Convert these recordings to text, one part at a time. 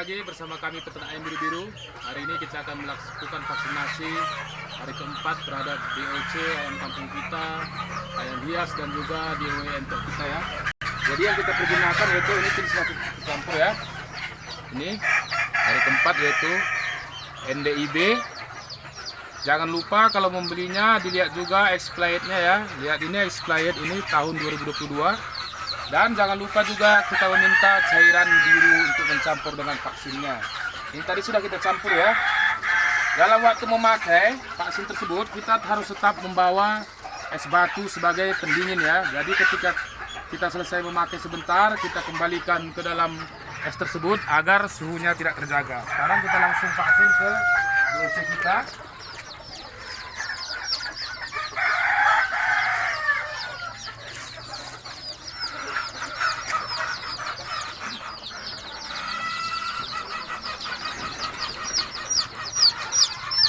lagi bersama kami peternak ayam biru-biru. Hari ini kita akan melakukan vaksinasi hari keempat terhadap DOC ayam kampung kita, ayam hias dan juga DOE entok kita ya. Jadi yang kita pergunakan yaitu ini jenis campur ya. Ini hari keempat yaitu NDIB. Jangan lupa kalau membelinya dilihat juga expirednya ya. Lihat ini expired ini tahun 2022. Dan jangan lupa juga kita meminta cairan biru untuk mencampur dengan vaksinnya. Ini tadi sudah kita campur ya. Dalam waktu memakai vaksin tersebut kita harus tetap membawa es batu sebagai pendingin ya. Jadi ketika kita selesai memakai sebentar, kita kembalikan ke dalam es tersebut agar suhunya tidak terjaga. Sekarang kita langsung vaksin ke DOC kita.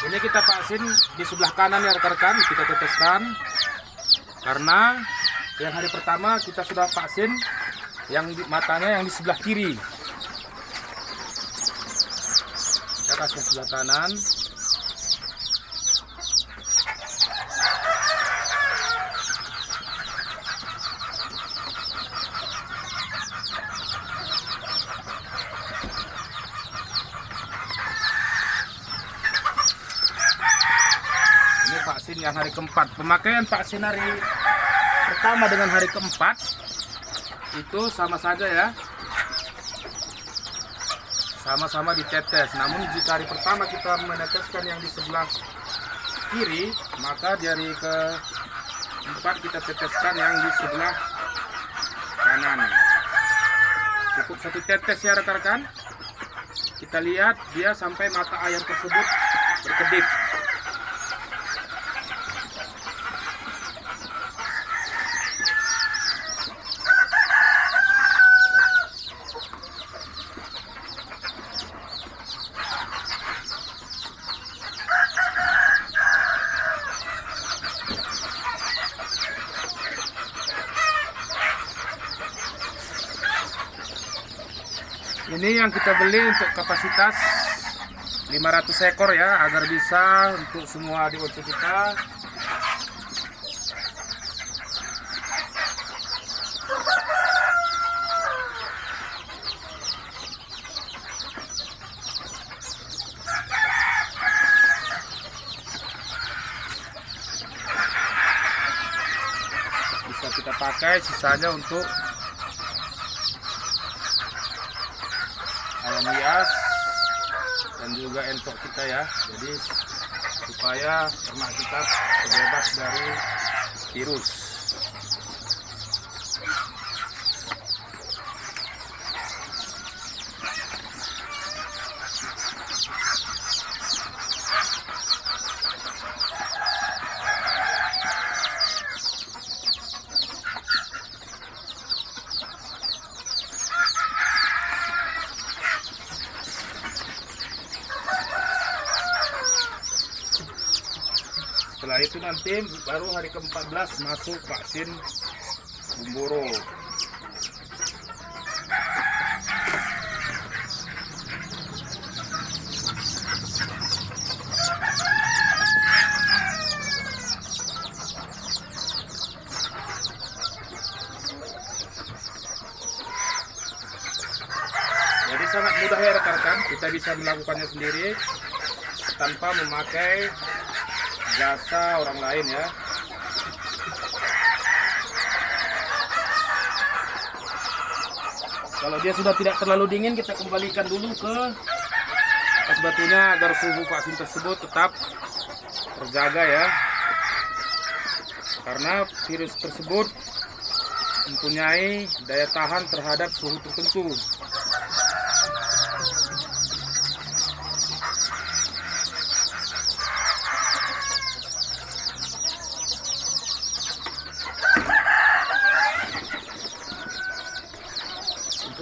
Ini kita vaksin di sebelah kanan ya rekan-rekan, kita teteskan. Karena yang hari pertama kita sudah vaksin yang matanya yang di sebelah kiri. Kita kasih sebelah kanan. Vaksin yang hari keempat, pemakaian vaksin hari pertama dengan hari keempat itu sama saja ya, sama-sama ditetes. Namun jika hari pertama kita meneteskan yang di sebelah kiri, maka di hari keempat kita teteskan yang di sebelah kanan. Cukup satu tetes ya rekan-rekan. Kita lihat dia sampai mata ayam tersebut berkedip. Ini yang kita beli untuk kapasitas 500 ekor ya, agar bisa untuk semua DOC kita. Bisa kita pakai sisanya untuk ayam hias dan juga entok kita ya. Jadi supaya ternak kita terbebas dari virus. Setelah itu nanti baru hari ke-14 masuk vaksin Gumboro. Jadi sangat mudah ya rekan-rekan, kita bisa melakukannya sendiri tanpa memakai jasa orang lain ya. Kalau dia sudah tidak terlalu dingin, kita kembalikan dulu ke es batunya agar suhu vaksin tersebut tetap terjaga ya. Karena virus tersebut mempunyai daya tahan terhadap suhu tertentu.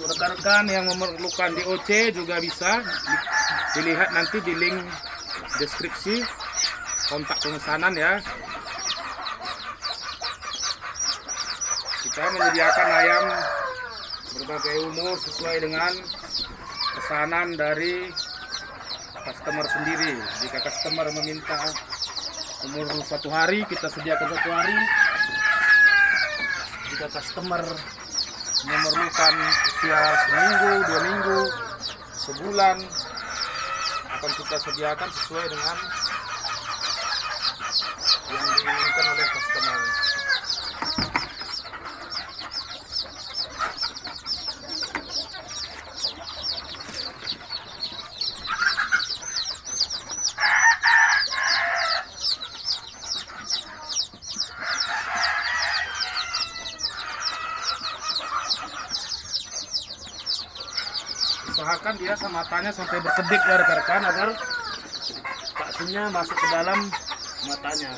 Rekan-rekan yang memerlukan DOC juga bisa dilihat nanti di link deskripsi kontak pemesanan ya. Kita menyediakan ayam berbagai umur sesuai dengan pesanan dari customer sendiri. Jika customer meminta umur 1 hari, kita sediakan 1 hari. Jika customer memerlukan usia seminggu, 2 minggu, sebulan, akan kita sediakan sesuai dengan yang diinginkan oleh customer. Usahakan dia matanya sampai berkedip ya rekan-rekan, agar vaksinnya masuk ke dalam matanya.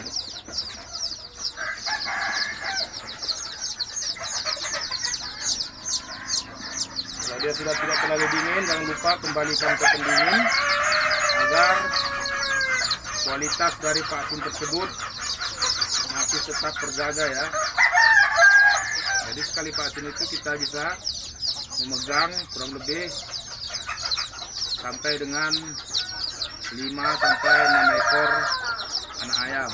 Kalau dia sudah tidak terlalu dingin, jangan lupa kembalikan ke pendingin agar kualitas dari vaksin tersebut masih tetap terjaga ya. Jadi sekali vaksin itu kita bisa memegang kurang lebih sampai dengan 5 sampai 6 ekor anak ayam.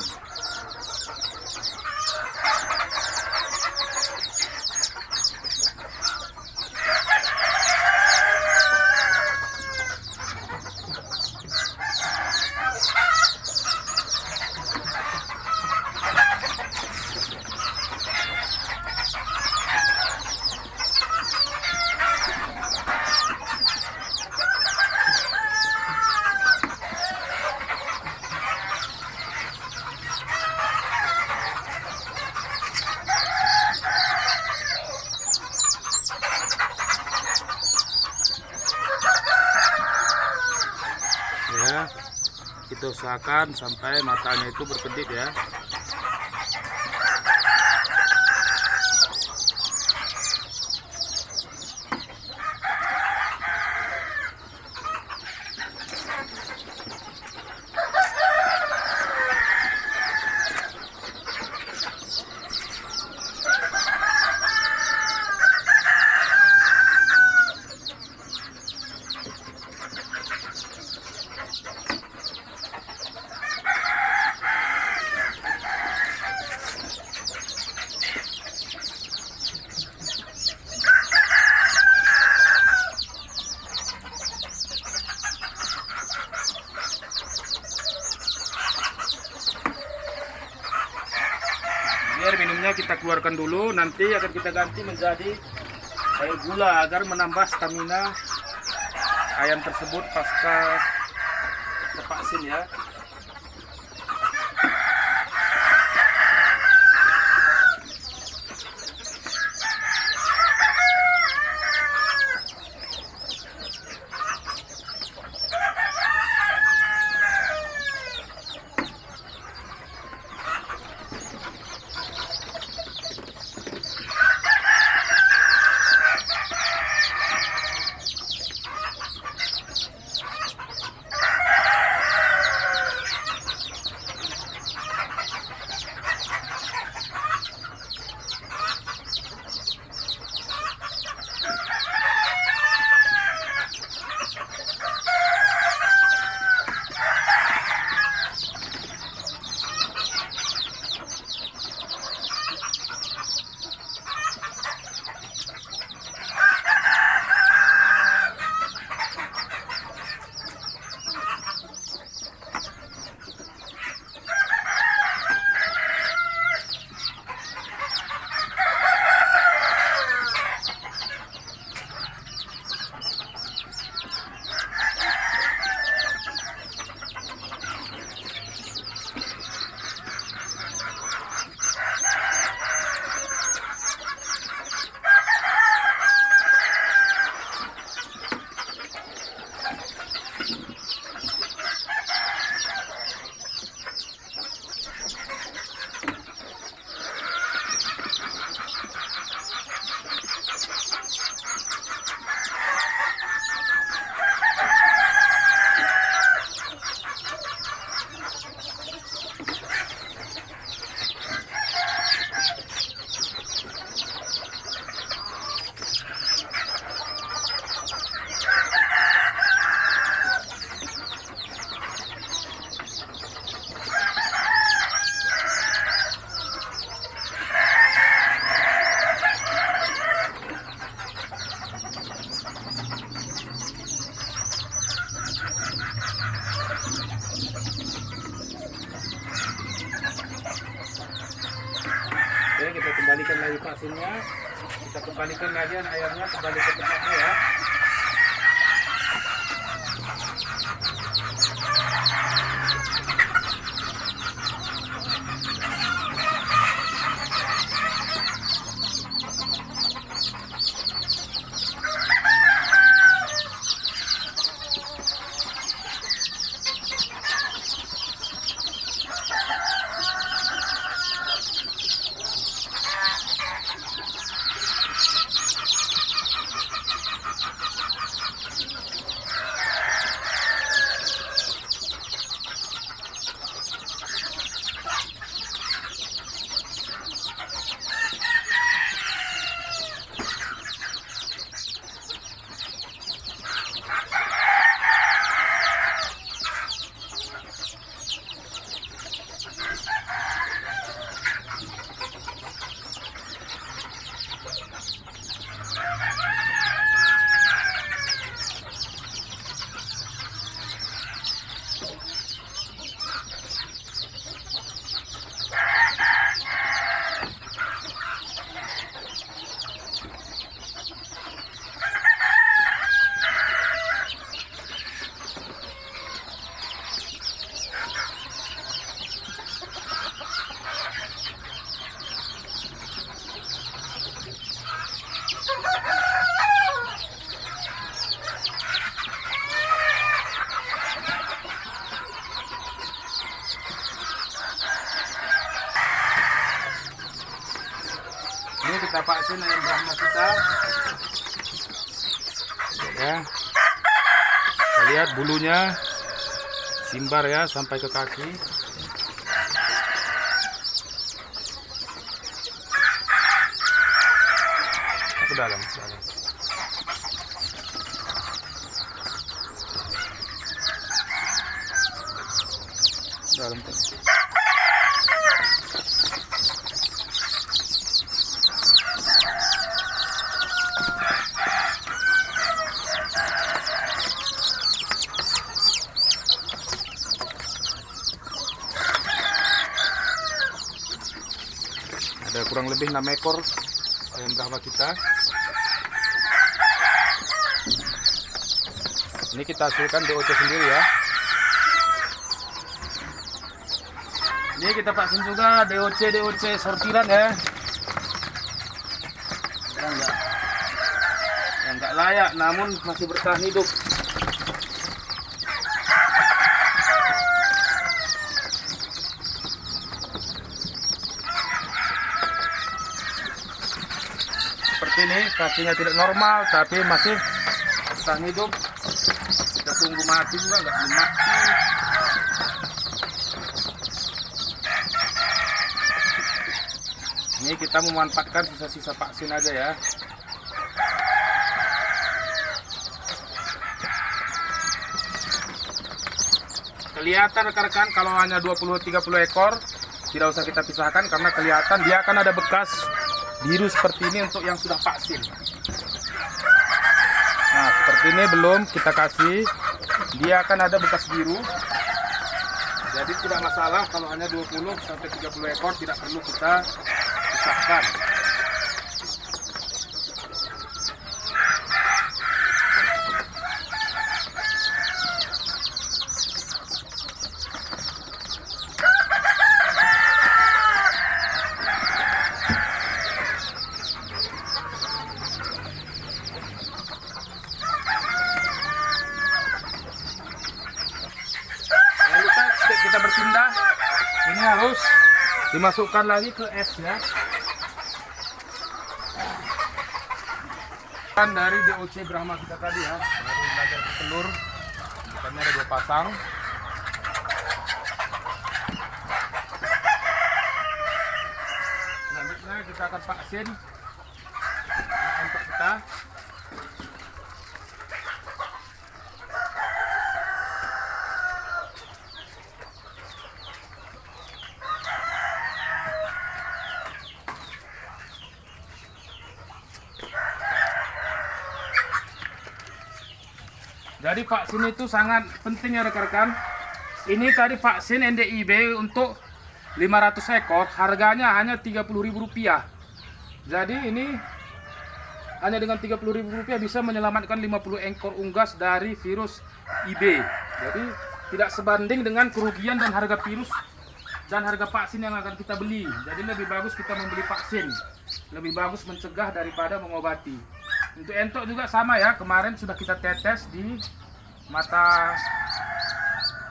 Ya, kita usahakan sampai matanya itu berkedip ya. Biar minumnya kita keluarkan dulu, nanti akan kita ganti menjadi air gula agar menambah stamina ayam tersebut pasca vaksin ya. kembalikan lagi vaksinnya, kita kembalikan lagi airnya kembali ke tempatnya ya. Ini kita vaksin ayam Brahma kita. Ya. Kita lihat bulunya simbar ya sampai ke kaki. Ke dalam, dalam. Ada kurang lebih 6 ekor ayam Brahma kita. Ini kita hasilkan DOC sendiri ya. Ini kita vaksin juga DOC sortiran ya. Yang enggak layak namun masih bertahan hidup. Seperti ini, kakinya tidak normal tapi masih bertahan hidup. Kita tunggu mati juga, nggak belum mati. Ini kita memanfaatkan sisa-sisa vaksin aja ya. Kelihatan rekan-rekan kalau hanya 20-30 ekor tidak usah kita pisahkan karena kelihatan dia akan ada bekas biru seperti ini untuk yang sudah vaksin. Nah, seperti ini belum kita kasih, dia akan ada bekas biru. Jadi tidak masalah kalau hanya 20-30 ekor, tidak perlu kita pisahkan. Kita berpindah, ini harus dimasukkan lagi ke es ya. Kan dari DOC Brahma kita tadi ya, baru belajar telur, ikannya ada 2 pasang. Selanjutnya kita akan vaksin untuk kita. Jadi vaksin itu sangat penting ya rekan-rekan. Ini tadi vaksin NDIB untuk 500 ekor, harganya hanya Rp30.000. Jadi ini hanya dengan Rp30.000 bisa menyelamatkan 50 ekor unggas dari virus IB. Jadi tidak sebanding dengan kerugian dan harga virus dan harga vaksin yang akan kita beli. Jadi lebih bagus kita membeli vaksin. Lebih bagus mencegah daripada mengobati. Untuk entok juga sama ya. Kemarin sudah kita tetes di mata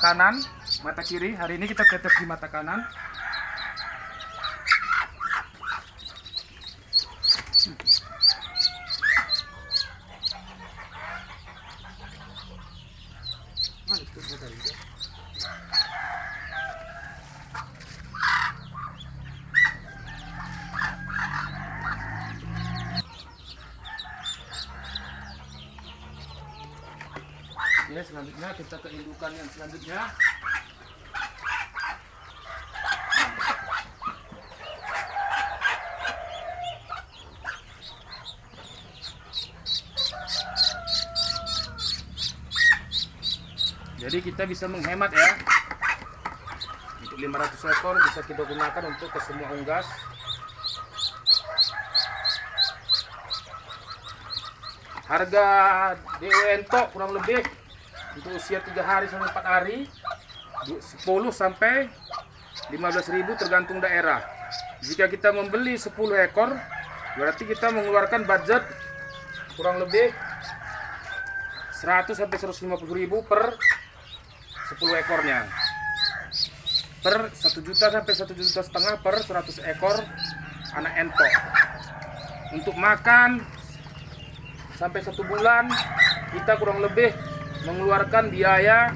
kanan, mata kiri. Hari ini kita tetes di mata kanan. Ya, selanjutnya kita ke indukan yang selanjutnya. Jadi kita bisa menghemat ya. Untuk 500 ekor bisa kita gunakan untuk ke semua unggas. Harga DO entok kurang lebih untuk usia 3 hari sampai 4 hari 10 sampai 15.000 tergantung daerah. Jika kita membeli 10 ekor berarti kita mengeluarkan budget kurang lebih 100 sampai 150.000 per 10 ekornya. Per 1 juta sampai 1,5 juta per 100 ekor anak entok. Untuk makan sampai 1 bulan kita kurang lebih mengeluarkan biaya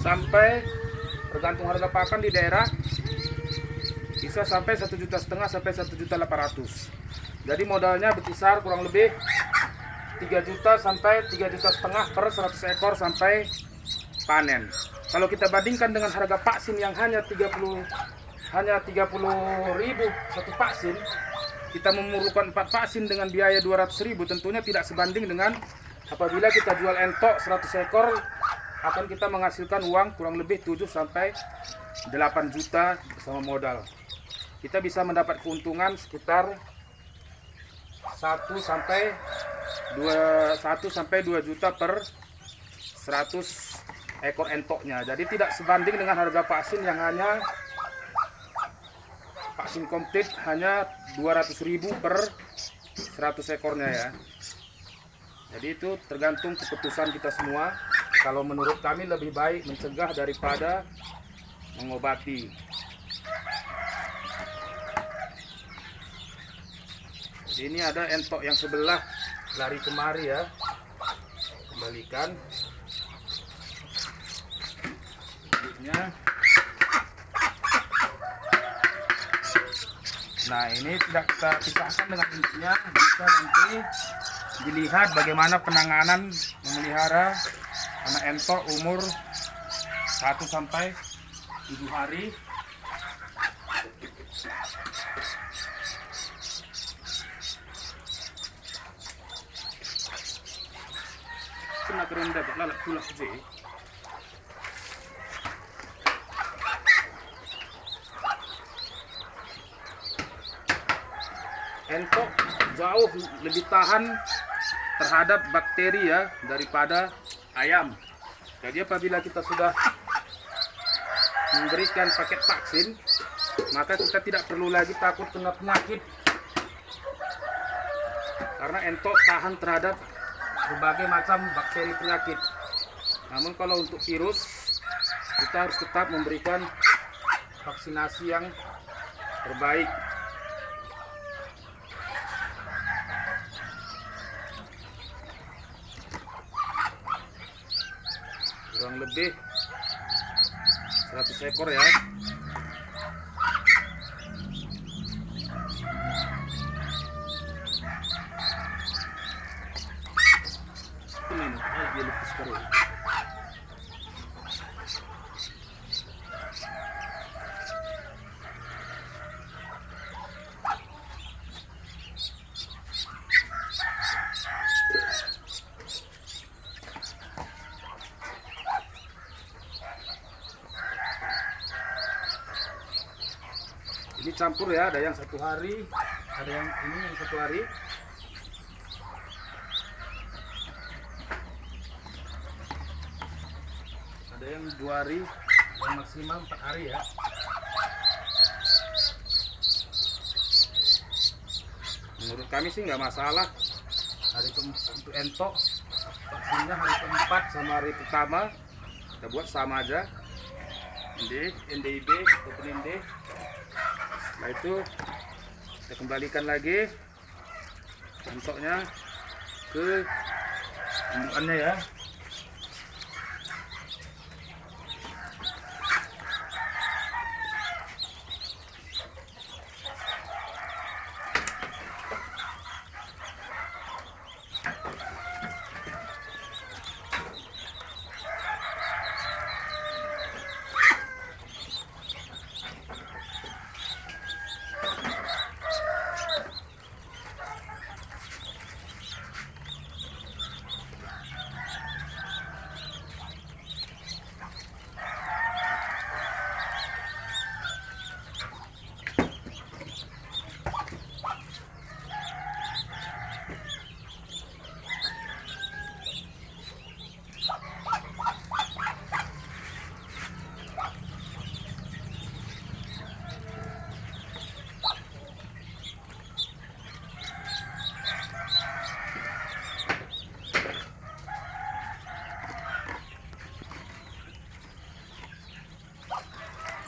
sampai tergantung harga pakan di daerah bisa sampai 1,5 juta sampai 1,8 juta. Jadi modalnya berkisar kurang lebih 3 juta sampai 3,5 juta per 100 ekor sampai panen. Kalau kita bandingkan dengan harga vaksin yang hanya 30.000 satu vaksin, kita memerlukan 4 vaksin dengan biaya 200.000, tentunya tidak sebanding dengan apabila kita jual entok 100 ekor akan kita menghasilkan uang kurang lebih 7 sampai 8 juta bersama modal. Kita bisa mendapat keuntungan sekitar 1 sampai 2 juta per 100 ekor entoknya. Jadi tidak sebanding dengan harga vaksin yang hanya vaksin komplit hanya 200.000 per 100 ekornya ya. Jadi itu tergantung keputusan kita semua. Kalau menurut kami lebih baik mencegah daripada mengobati. Jadi ini ada entok yang sebelah lari kemari ya. Kembalikan. Selanjutnya. Nah ini tidak kita pisahkan dengan intinya, bisa nanti dilihat bagaimana penanganan memelihara anak entok umur 1 sampai 7 hari. Kena kerenda lalak tulak je. Entok jauh lebih tahan terhadap bakteri ya daripada ayam. Jadi apabila kita sudah memberikan paket vaksin, maka kita tidak perlu lagi takut kena penyakit, karena entok tahan terhadap berbagai macam bakteri penyakit. Namun kalau untuk virus, kita harus tetap memberikan vaksinasi yang terbaik. Kurang lebih 100 ekor ya. Ini campur ya, ada yang 1 hari, Ada yang ini yang 1 hari. Ada yang 2 hari, yang maksimal 4 hari ya. Menurut kami sih nggak masalah. Hari untuk entok vaksinnya hari keempat sama hari pertama kita buat sama aja. NDIB ataupun ND. Setelah itu kita kembalikan lagi entoknya ke indukannya ya.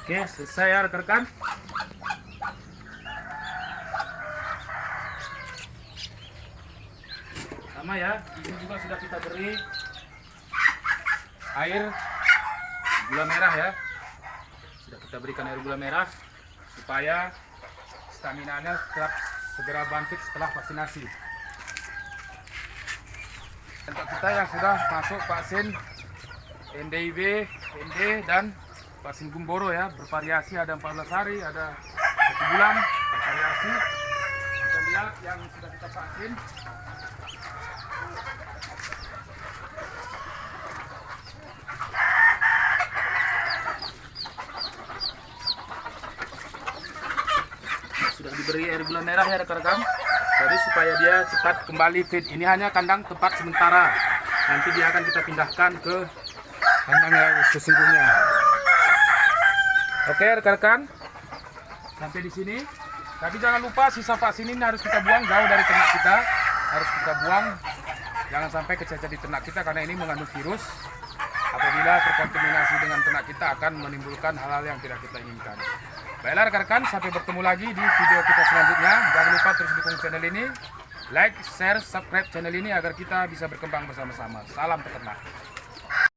Oke, selesai ya rekan-rekan. Sama ya, ini juga sudah kita beri air gula merah ya. Sudah kita berikan air gula merah supaya stamina-nya tetap segera bangkit setelah vaksinasi. Untuk kita yang sudah masuk vaksin NDIB, ND dan vaksin Gumboro ya, bervariasi, ada 14 hari, ada 1 bulan, bervariasi. Kita lihat yang sudah kita vaksin. Sudah diberi air gula merah ya rekan-rekan. Jadi supaya dia cepat kembali fit. Ini hanya kandang tempat sementara. Nanti dia akan kita pindahkan ke kandang yang sesungguhnya. Oke rekan-rekan, sampai di sini. Tapi jangan lupa sisa vaksin ini harus kita buang jauh dari ternak kita. Harus kita buang, jangan sampai kececer di ternak kita karena ini mengandung virus. Apabila terkontaminasi dengan ternak kita akan menimbulkan hal-hal yang tidak kita inginkan. Baiklah rekan-rekan, sampai bertemu lagi di video kita selanjutnya. Jangan lupa terus dukung channel ini, like, share, subscribe channel ini agar kita bisa berkembang bersama-sama. Salam peternak.